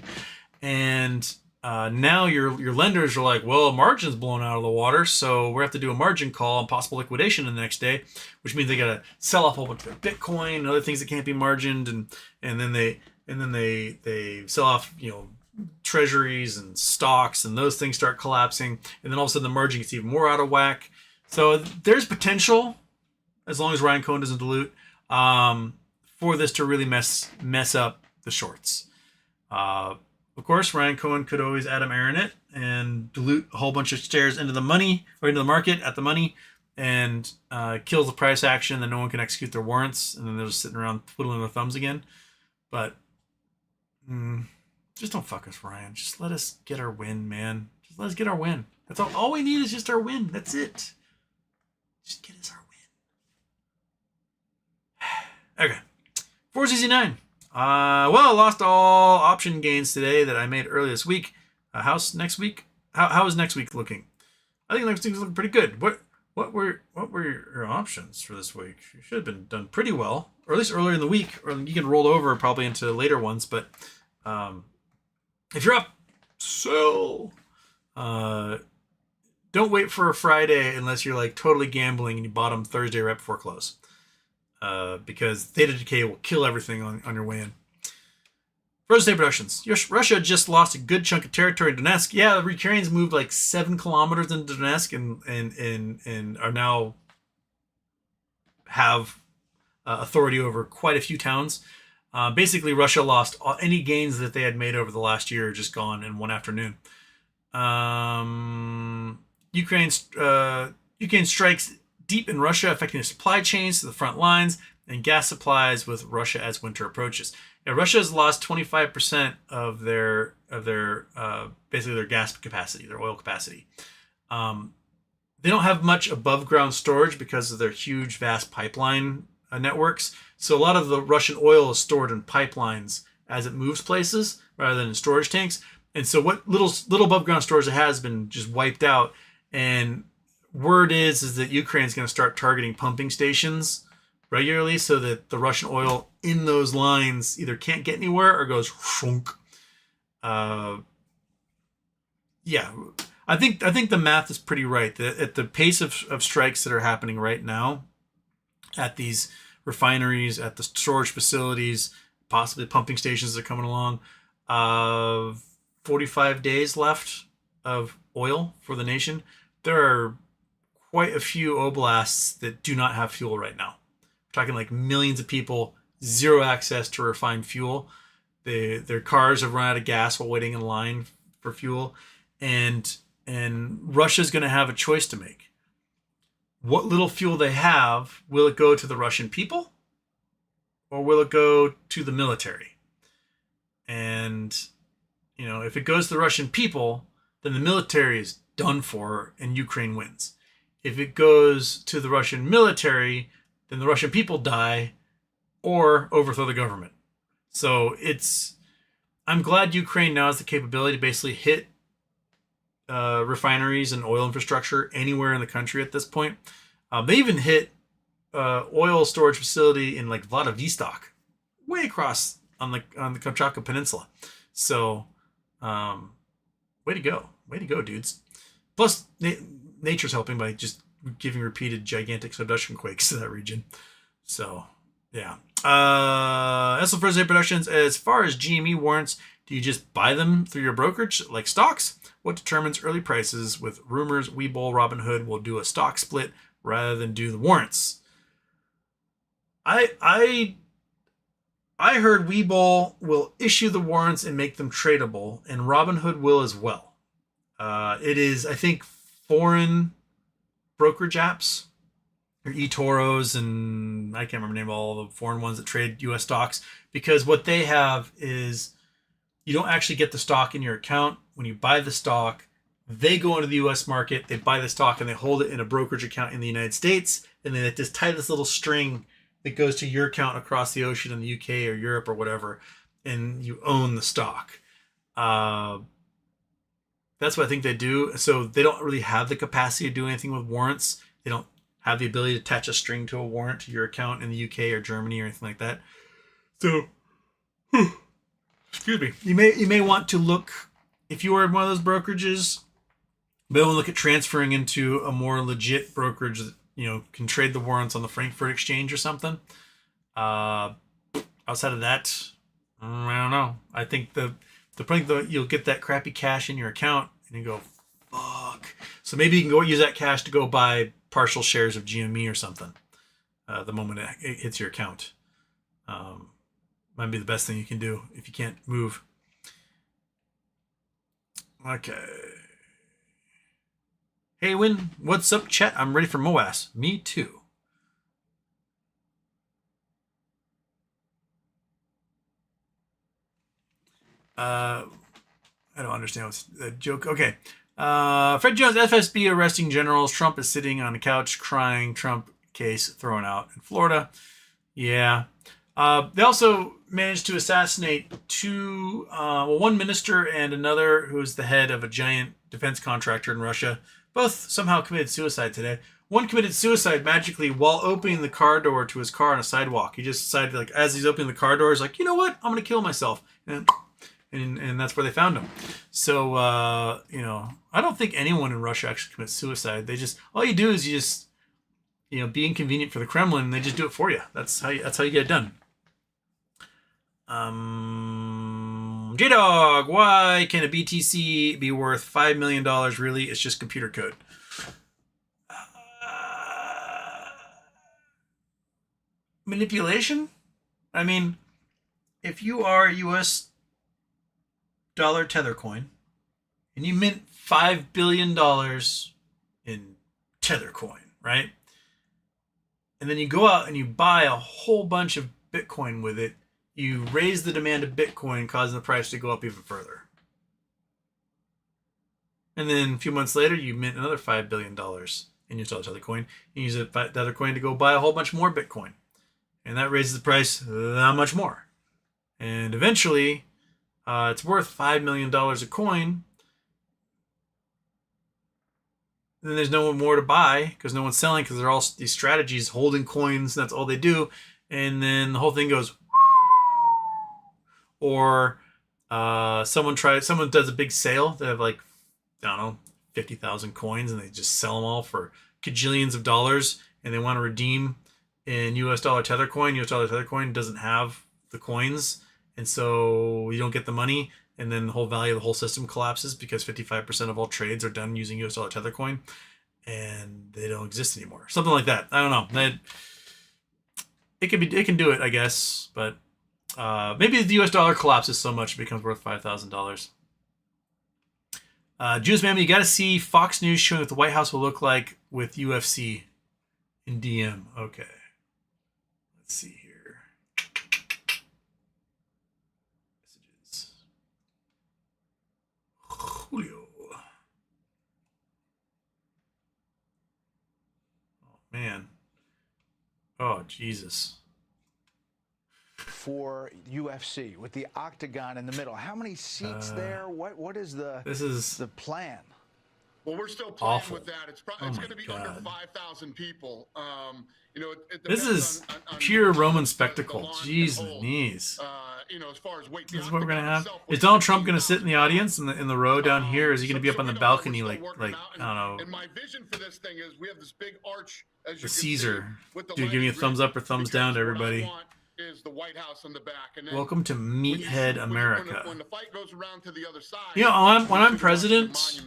And now your lenders are like, well, margin's blown out of the water, so we have to do a margin call on possible liquidation the next day, which means they got to sell off a whole bunch of their Bitcoin and other things that can't be margined, and then they sell off treasuries and stocks, and those things start collapsing, and then all of a sudden the margin gets even more out of whack. So there's potential, as long as Ryan Cohen doesn't dilute, for this to really mess up the shorts. Of course, Ryan Cohen could always Adam Aaron it and dilute a whole bunch of shares into the money or into the market at the money, and kills the price action. Then no one can execute their warrants, and then they're just sitting around twiddling their thumbs again. But just don't fuck us, Ryan. Just let us get our win, man. Just let us get our win. That's all. All we need is just our win. That's it. Just get us our win. Okay. 469. Well, I lost all option gains today that I made earlier this week. How's next week? How is next week looking? I think next week's looking pretty good. What were your options for this week? You should have been done pretty well, or at least earlier in the week, or you can roll over probably into later ones. But if you're up, sell. Don't wait for a Friday unless you're like totally gambling and you bought them Thursday right before close. Because Theta Decay will kill everything on your way in. Frozen State Productions. Russia just lost a good chunk of territory in Donetsk. Yeah, the Ukrainians moved like 7 kilometers into Donetsk and are now have authority over quite a few towns. Basically, Russia lost any gains that they had made over the last year, just gone in one afternoon. Ukraine strikes deep in Russia, affecting the supply chains to the front lines and gas supplies with Russia as winter approaches. Yeah, Russia has lost 25% of their basically their gas capacity, their oil capacity. They don't have much above ground storage because of their huge, vast pipeline networks. So a lot of the Russian oil is stored in pipelines as it moves places rather than in storage tanks. And so what little above ground storage it has been just wiped out. And word is that Ukraine's going to start targeting pumping stations regularly so that the Russian oil in those lines either can't get anywhere or goes shunk. Yeah, I think the math is pretty right. At the pace of strikes that are happening right now at these refineries, at the storage facilities, possibly pumping stations that are coming along, 45 days left of oil for the nation. There are quite a few oblasts that do not have fuel right now. We're talking like millions of people, zero access to refined fuel. Their cars have run out of gas while waiting in line for fuel. And Russia's going to have a choice to make. What little fuel they have, will it go to the Russian people or will it go to the military? And, if it goes to the Russian people, then the military is done for and Ukraine wins. If it goes to the Russian military, then the Russian people die or overthrow the government. So I'm glad Ukraine now has the capability to basically hit refineries and oil infrastructure anywhere in the country at this point. They even hit oil storage facility in like Vladivostok, way across on the Kamchatka Peninsula. So, way to go, dudes. Plus, nature's helping by just giving repeated gigantic subduction quakes to that region. So, yeah. SL First Day Productions. As far as GME warrants, do you just buy them through your brokerage like stocks? What determines early prices? With rumors, Webull, Robinhood will do a stock split rather than do the warrants. I heard Webull will issue the warrants and make them tradable, and Robinhood will as well. It is, I think, foreign brokerage apps, or eToros, and I can't remember the name of all the foreign ones that trade U.S. stocks, because what they have is you don't actually get the stock in your account. When you buy the stock, they go into the U.S. market, they buy the stock, and they hold it in a brokerage account in the United States, and then they just tie this little string that goes to your account across the ocean in the UK or Europe or whatever, and you own the stock. That's what I think they do. So they don't really have the capacity to do anything with warrants. They don't have the ability to attach a string to a warrant to your account in the UK or Germany or anything like that. So, excuse me. You may want to look, if you are in one of those brokerages, you may want to look at transferring into a more legit brokerage that can trade the warrants on the Frankfurt Exchange or something. Outside of that, I don't know. I think the point that you'll get that crappy cash in your account and you go, fuck. So maybe you can go use that cash to go buy partial shares of GME or something. The moment it hits your account, might be the best thing you can do if you can't move. Okay. Hey, Win, what's up, chat? I'm ready for MOAS. Me too. I don't understand what's the joke. Okay. Fred Jones, FSB arresting generals. Trump is sitting on a couch crying. Trump case thrown out in Florida. Yeah. They also managed to assassinate one minister and another who's the head of a giant defense contractor in Russia. Both somehow committed suicide today. One committed suicide magically while opening the car door to his car on a sidewalk. He just decided, like, as he's opening the car door, he's like, you know what? I'm going to kill myself. And that's where they found him. So, I don't think anyone in Russia actually commits suicide. They just, all you do is you just, be inconvenient for the Kremlin, and they just do it for you. That's how you get it done. J-Dog, why can a BTC be worth $5 million? Really? It's just computer code. Manipulation? I mean, if you are a US dollar tether coin and you mint $5 billion in tether coin, right? And then you go out and you buy a whole bunch of Bitcoin with it, you raise the demand of Bitcoin, causing the price to go up even further. And then a few months later, you mint another $5 billion in your tether coin. You use that tether coin to go buy a whole bunch more Bitcoin. And that raises the price that much more. And eventually, it's worth $5 million a coin. Then there's no more to buy because no one's selling because they're all these strategies holding coins. That's all they do. And then the whole thing goes. Or someone does a big sale. They have like, I don't know, 50,000 coins and they just sell them all for gajillions of dollars and they want to redeem in US dollar tether coin. US dollar tether coin doesn't have the coins. And so you don't get the money. And then the whole value of the whole system collapses because 55% of all trades are done using US dollar tether coin and they don't exist anymore. Something like that. I don't know. It can do it, I guess, but maybe the US dollar collapses so much it becomes worth $5,000. Juice Mammy, you got to see Fox News showing what the White House will look like with UFC in DM. Okay. Let's see here. Messages. Julio. Oh, man. Oh, Jesus. For UFC with the octagon in the middle. How many seats there? What is the plan? Well, we're still playing Awful. with that. It's going to be under 5,000 people. This is pure Roman spectacle. Jeez knees. As far as weight, this is what we're gonna have. Is Donald Trump gonna sit in the audience in the row down here? Or is he gonna be up on the balcony like I don't know? And my vision for this thing is we have this big arch as the Caesar. Dude, give me a thumbs up or thumbs down to everybody. Is the White House in the back. And welcome to Meathead America. When the fight goes around to the other side, when I'm president.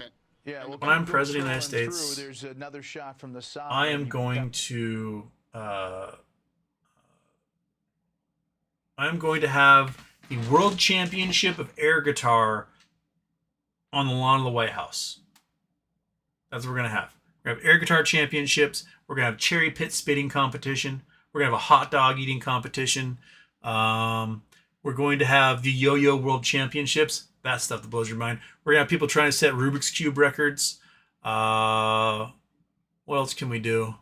Yeah, when I'm president of the United States, there's another shot from the side. I am going to have the World Championship of Air Guitar on the lawn of the White House. That's what we're going to have. We're going to have air guitar championships. We're going to have cherry pit spitting competition. We're going to have a hot dog eating competition. We're going to have the yo-yo world championships. That stuff that blows your mind. We're going to have people trying to set Rubik's Cube records. What else can we do?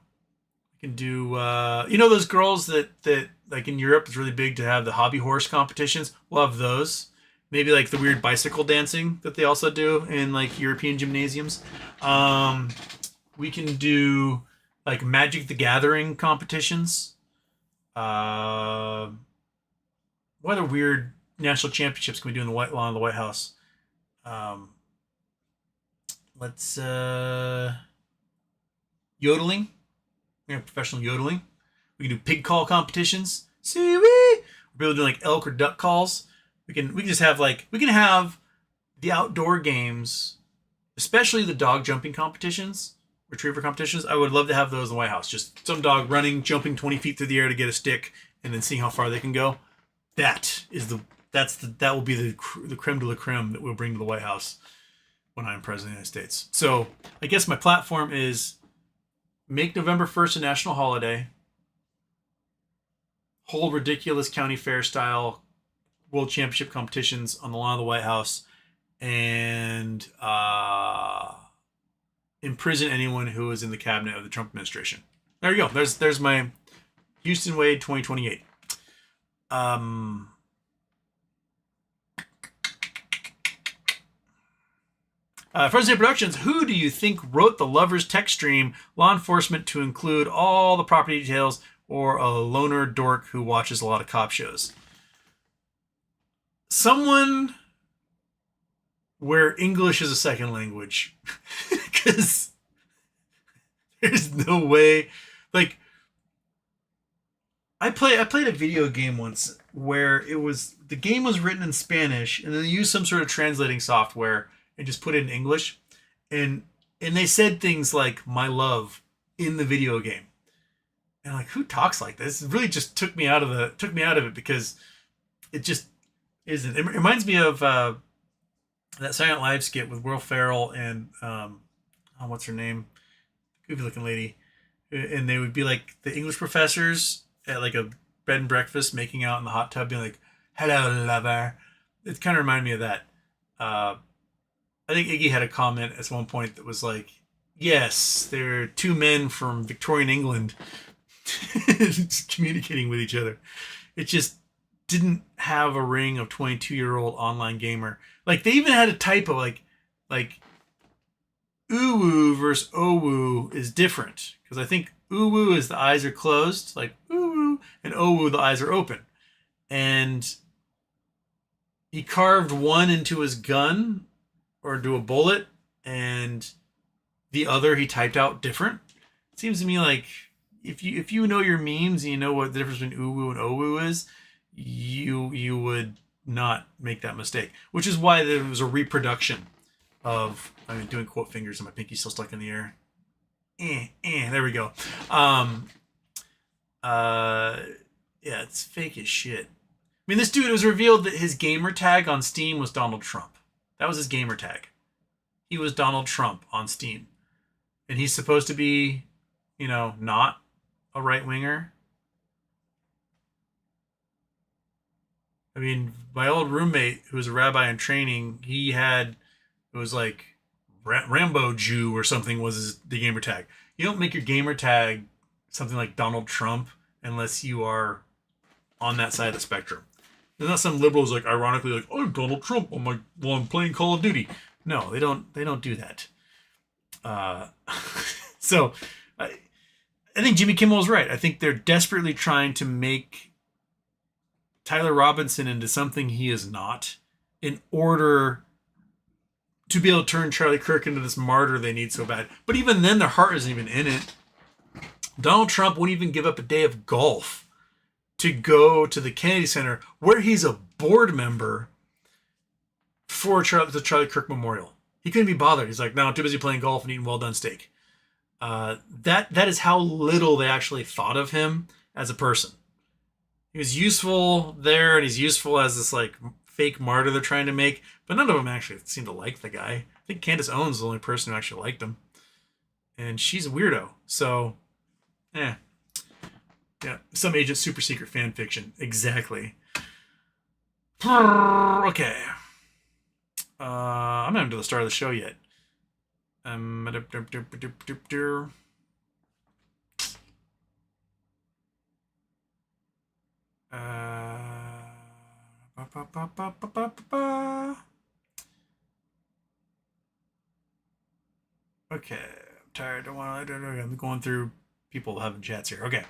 We can do, those girls that like in Europe, it's really big to have the hobby horse competitions. We'll have those. Maybe like the weird bicycle dancing that they also do in like European gymnasiums. We can do like Magic the Gathering competitions. What other weird national championships can we do in the lawn of the White House? Let's yodeling. We have professional yodeling. We can do pig call competitions. See we people doing like elk or duck calls. We can just have we can have the outdoor games, especially the dog jumping competitions, retriever competitions. I would love to have those in the White House. Just some dog running, jumping 20 feet through the air to get a stick, and then seeing how far they can go. That will be the creme de la creme that we'll bring to the White House when I'm president of the United States. So I guess my platform is make November 1st a national holiday, hold ridiculous county fair style world championship competitions on the lawn of the White House, and imprison anyone who is in the cabinet of the Trump administration. There you go. There's my Houston Wade 2028. First Day Productions, who do you think wrote the Lovers text stream, law enforcement to include all the property details, or a loner dork who watches a lot of cop shows? Someone where English is a second language. Because there's no way. Like, I played a video game once where the game was written in Spanish and then they used some sort of translating software and just put it in English, and they said things like "my love" in the video game, and I'm like, who talks like this? It really just took me out of it because it just isn't. It reminds me of that Silent Live skit with Will Ferrell and what's her name, goofy looking lady, and they would be like the English professors at like a bed and breakfast, making out in the hot tub, being like, "Hello, lover." It kind of reminded me of that. I think Iggy had a comment at one point that was like, "Yes, there are two men from Victorian England communicating with each other." It just didn't have a ring of 22-year-old online gamer. Like they even had a typo, like uwu versus owu is different, because I think uwu is the eyes are closed, like uwu, and owu the eyes are open. And he carved one into his gun or into a bullet, and the other he typed out different. It seems to me like if you know your memes and you know what the difference between uwu and owu is, you would not make that mistake. Which is why there was a reproduction of, I'm doing quote fingers and my pinky's still stuck in the air. There we go. Yeah, it's fake as shit. I mean, this dude, it was revealed that his gamer tag on Steam was Donald Trump. That was his gamer tag. He was Donald Trump on Steam. And he's supposed to be, not a right-winger. I mean, my old roommate, who was a rabbi in training, it was like Rambo Jew or something was the gamer tag. You don't make your gamer tag something like Donald Trump unless you are on that side of the spectrum. There's not some liberals like ironically like, "Oh, Donald Trump while I'm playing Call of Duty." No, they don't do that. So I think Jimmy Kimmel is right. I think they're desperately trying to make Tyler Robinson into something he is not, in order to be able to turn Charlie Kirk into this martyr they need so bad. But even then, their heart isn't even in it. Donald Trump wouldn't even give up a day of golf to go to the Kennedy Center, where he's a board member, for the Charlie Kirk Memorial. He couldn't be bothered. He's like, "No, I'm too busy playing golf and eating well-done steak." That is how little they actually thought of him as a person. He was useful there, and he's useful as this like fake martyr they're trying to make, but none of them actually seem to like the guy. I think Candace Owens is the only person who actually liked him, and she's a weirdo. So, yeah, some agent super secret fan fiction, exactly. Okay, I'm not even to the start of the show yet. Okay, I'm tired. I'm going through people having chats here. Okay.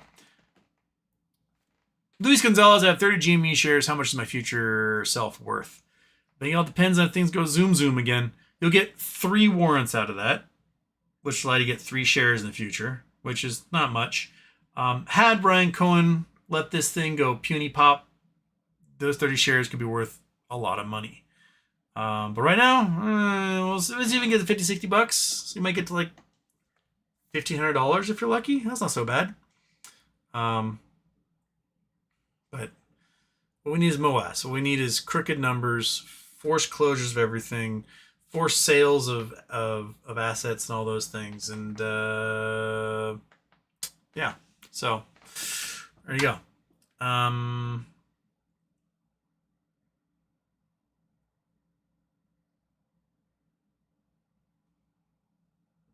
Luis Gonzalez, I have 30 GME shares. How much is my future self worth? I think it all depends on if things go zoom again. You'll get 3 warrants out of that, which will allow you to get 3 shares in the future, which is not much. Had Brian Cohen let this thing go puny pop, those 30 shares could be worth a lot of money. But right now, let's even get to $50-$60. So you might get to like $1,500 if you're lucky. That's not so bad. But what we need is MOAS. What we need is crooked numbers, forced closures of everything, forced sales of assets and all those things. And yeah, so there you go.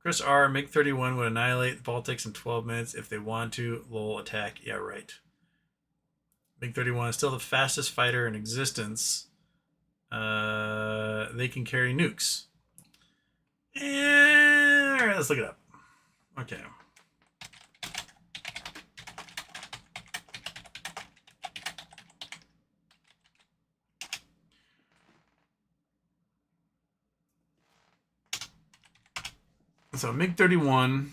Chris R. MiG-31 would annihilate the Baltics in 12 minutes if they wanted to. Lol, attack. Yeah, right. MiG-31 is still the fastest fighter in existence. They can carry nukes. All right, let's look it up. Okay. So MiG-31,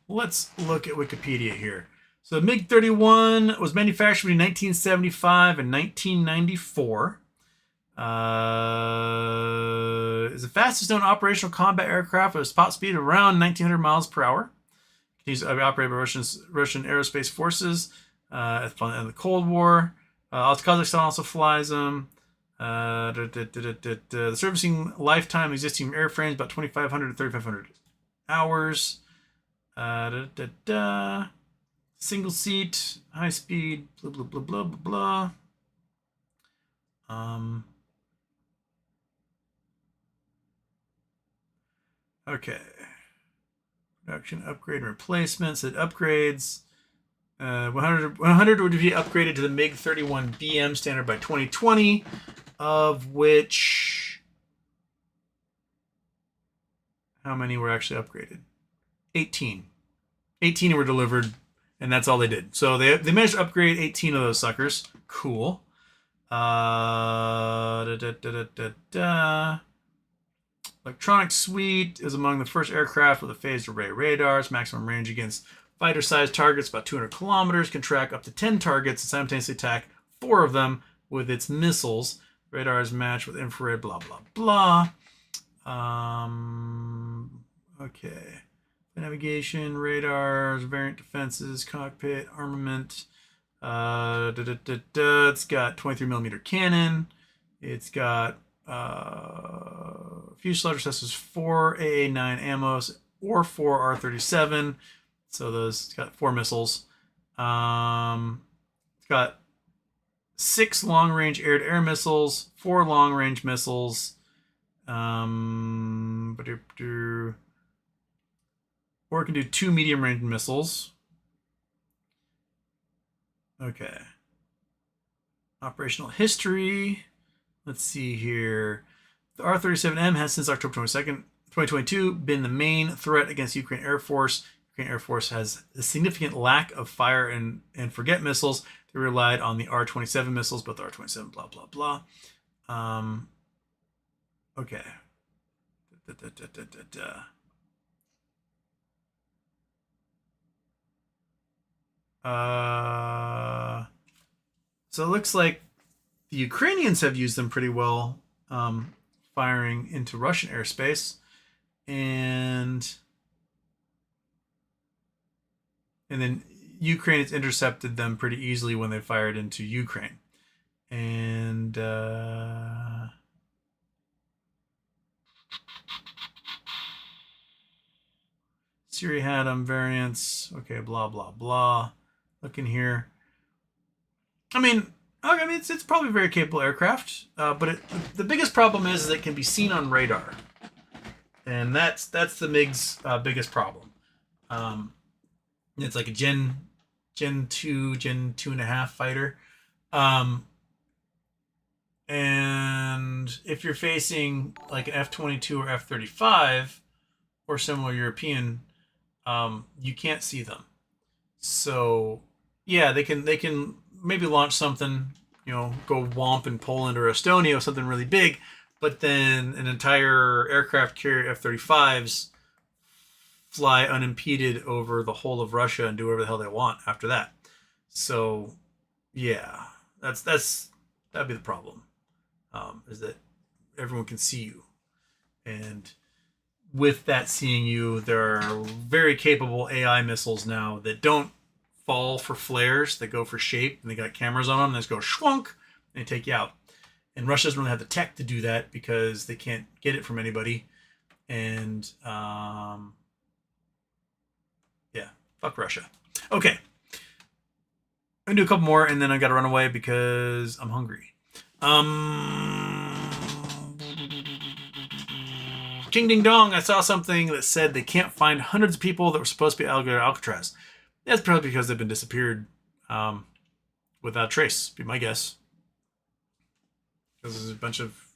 let's look at Wikipedia here. So MiG-31 was manufactured between 1975 and 1994. Is the fastest known operational combat aircraft with a spot speed of around 1,900 miles per hour. Continues to be operated by Russian aerospace forces at the end of the Cold War. Kazakhstan also flies them. The servicing lifetime existing airframes about 2,500 to 3,500 hours. Single seat, high speed, blah blah blah blah blah blah. Okay. Production, upgrade, and replacements. It upgrades. 100 would be upgraded to the MiG 31BM standard by 2020, of which how many were actually upgraded? 18. 18 were delivered, and that's all they did. So they managed to upgrade 18 of those suckers. Cool. Electronic suite is among the first aircraft with a phased array radars. Maximum range against fighter-sized targets about 200 kilometers. Can track up to 10 targets and simultaneously attack 4 of them with its missiles. Radar is matched with infrared. Blah blah blah. Okay. Navigation, radars, variant defenses, cockpit, armament. It's got 23mm cannon. It's got fuselage assesses 4 AA-9 ammos or 4 R-37. So it's got 4 missiles. It's got 6 long-range air-to-air missiles, 4 long-range missiles. Or it can do 2 medium-range missiles. Okay. Operational history. Let's see here. The R-37M has since October 22nd, 2022 been the main threat against Ukraine Air Force. Ukraine Air Force has a significant lack of fire and forget missiles. They relied on the R-27 missiles, but the R-27 blah, blah, blah. Okay. So it looks like the Ukrainians have used them pretty well, firing into Russian airspace, and then Ukraine has intercepted them pretty easily when they fired into Ukraine. And Syria had them, variants. Okay, blah blah blah. Look in here. I mean, it's probably a very capable aircraft, but the biggest problem is that it can be seen on radar, and that's the MiG's biggest problem. It's like a Gen 2.5 fighter, and if you're facing like an F-22 or F-35 or similar European, you can't see them. So yeah, they can maybe launch something, go womp in Poland or Estonia or something really big, but then an entire aircraft carrier F-35s fly unimpeded over the whole of Russia and do whatever the hell they want after that. So yeah, that'd be the problem, is that everyone can see you. And with that seeing you, there are very capable AI missiles now that don't fall for flares, that go for shape, and they got cameras on them, and they just go schwunk, and they take you out. And Russia doesn't really have the tech to do that because they can't get it from anybody. And yeah, fuck Russia. Okay. I'm gonna do a couple more, and then I gotta run away because I'm hungry. Ding ding dong, I saw something that said they can't find hundreds of people that were supposed to be at Alcatraz. That's probably because they've been disappeared without trace, be my guess. Because there's a bunch of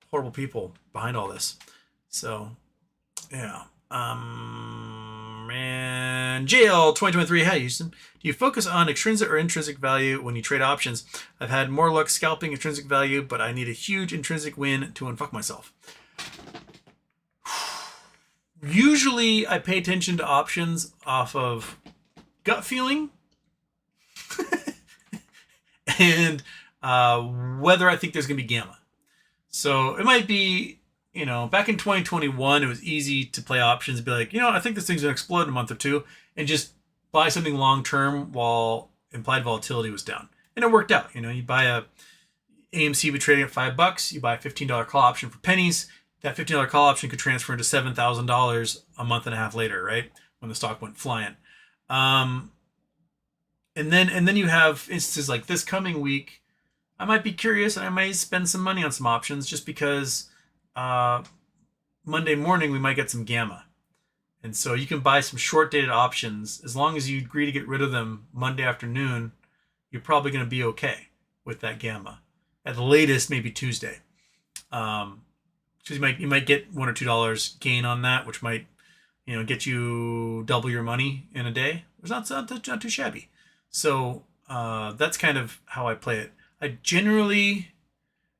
horrible people behind all this. So, yeah. And JL 2023, hi Houston. Do you focus on extrinsic or intrinsic value when you trade options? I've had more luck scalping intrinsic value, but I need a huge intrinsic win to unfuck myself. Usually I pay attention to options off of gut feeling and whether I think there's going to be gamma. So it might be, back in 2021, it was easy to play options and be like, I think this thing's going to explode in a month or two, and just buy something long term while implied volatility was down. And it worked out. You buy a AMC be trading at $5, you buy a $15 call option for pennies. That $15 call option could transfer into $7,000 a month and a half later, right? When the stock went flying. And then you have instances like this coming week. I might be curious and I might spend some money on some options just because Monday morning we might get some gamma. And so you can buy some short dated options. As long as you agree to get rid of them Monday afternoon, you're probably going to be okay with that gamma. At the latest, maybe Tuesday. Because you might get $1 or $2 gain on that, which might get you double your money in a day. It's not too shabby. So that's kind of how I play it. I generally,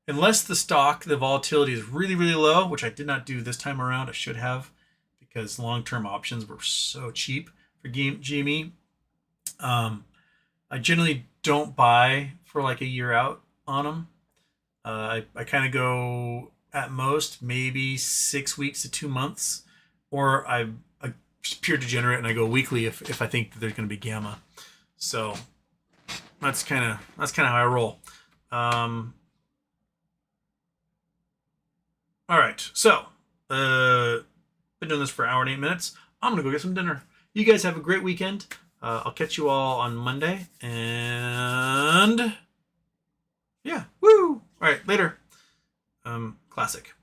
unless the volatility is really, really low, which I did not do this time around, I should have, because long-term options were so cheap for GME. I generally don't buy for like a year out on them. I kind of go at most maybe 6 weeks to 2 months, or I'm a pure degenerate and I go weekly if I think that there's going to be gamma. So that's kind of how I roll. All right, so been doing this for an hour and 8 minutes. I'm gonna go get some dinner. You guys have a great weekend. I'll catch you all on Monday, and yeah, woo! All right, later. Classic.